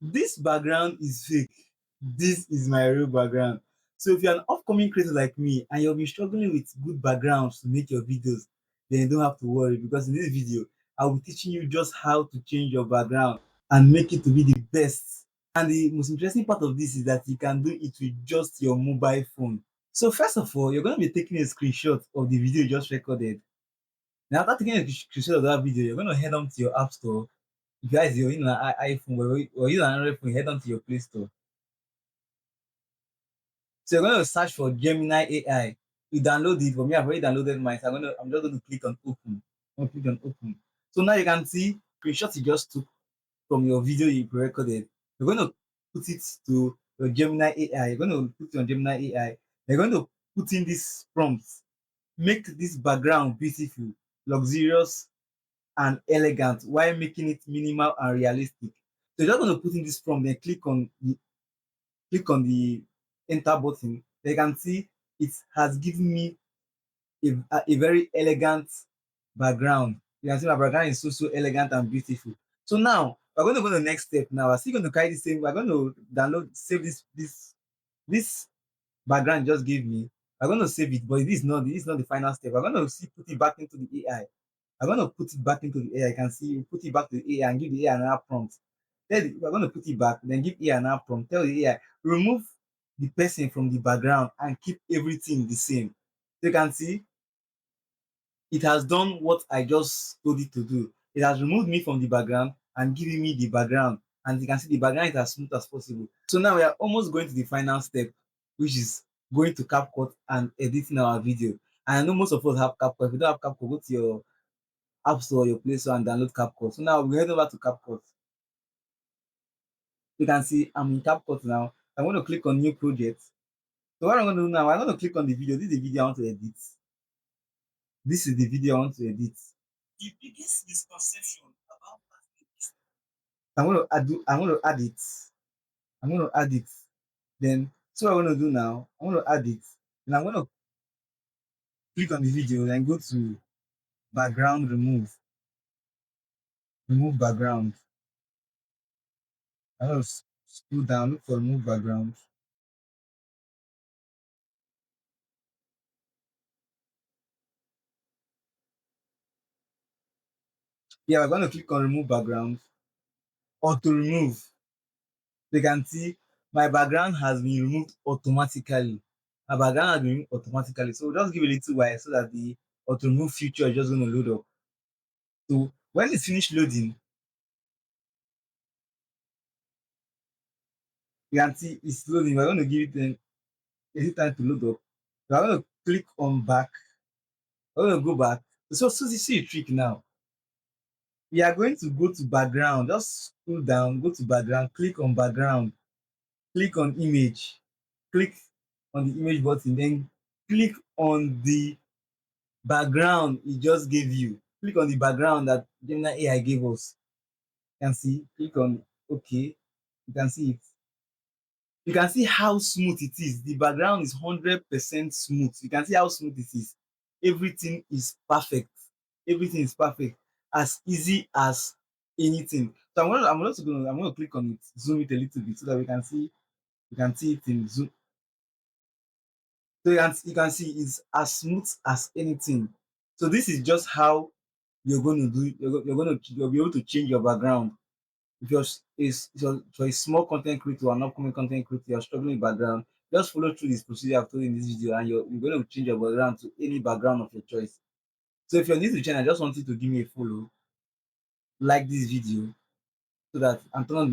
This background is fake. This is my real background. So if you're an upcoming creator like me and you've been struggling with good backgrounds to make your videos, then you don't have to worry, because in this video, I'll be teaching you just how to change your background and make it to be the best. And the most interesting part of this is that you can do it with just your mobile phone. So first of all, you're going to be taking a screenshot of the video you just recorded. Now, after taking a screenshot of that video, you're going to head on to your app store. If guys you're in an iPhone or use an Android phone, head on to your Play Store. So you're going to search for Gemini AI. You download it. For me, I've already downloaded mine. So I'm just going to click on open. I'm going to click on open. So now you can see screenshots you just took from your video you recorded. You're going to put it to your Gemini AI. You're going to put it on Gemini AI. You're going to put in these prompts. Make this background beautiful, luxurious, and elegant while making it minimal and realistic. So you're just going to put in this prompt, then click on the enter button. You can see it has given me a very elegant background. You can see my background is so elegant and beautiful. So now we're going to go to the next step. Now we're still going to carry the same. We're going to save this background you just gave me. We're going to save it, but this is not the final step. We're going to see put it back into the AI. I'm going to put it back into the AI. You can see you put it back to the AI and give the AI another prompt. Then we're going to put it back, then give AI another prompt. Tell the AI remove the person from the background and keep everything the same. So you can see it has done what I just told it to do. It has removed me from the background and giving me the background. And you can see the background is as smooth as possible. So now we are almost going to the final step, which is going to CapCut and editing our video. And I know most of us have CapCut. If you don't have CapCut, go to your App Store, your Play Store, and download CapCut. So now we head over to CapCut. You can see I'm in CapCut now. I'm going to click on New Project. So what I'm going to do now, I'm going to click on the video. This is the video I want to edit. This is the video I want to edit. The biggest misconception about I'm going to add it. I'm going to add it. Then so what I'm going to do now, I'm going to add it. Then I'm going to click on the video, then go to background remove. Remove background. I'm going to scroll down, look for remove background. Yeah, we're going to click on remove background or to remove. You can see my background has been removed automatically. My background has been removed automatically. So we'll just give it a little while so that the auto remove feature is just going to load up. So when it's finished loading, you can see it's loading. We're going to give it a little time to load up. So I'm going to click on back. I'm going to go back. So you see a trick now. We are going to go to background. Just scroll down, go to background, click on background, click on image, click on the image button, then click on the background it just gave you. Click on the background that Gemini AI gave us. You can see, click on OK. You can see it. You can see how smooth it is. The background is 100% smooth. You can see how smooth it is. Everything is perfect. Everything is perfect. As easy as anything. So I'm going to click on it, zoom it a little bit so that we can see it in zoom. So you can see it's as smooth as anything. So this is just how you're going to do it. You'll be able to change your background. If for a small content creator or an upcoming content creator, you're struggling with background, just follow through this procedure I've told you in this video, and you're going to change your background to any background of your choice. So if you're new to the channel, I just want you to give me a follow, like this video, so that I'm turn on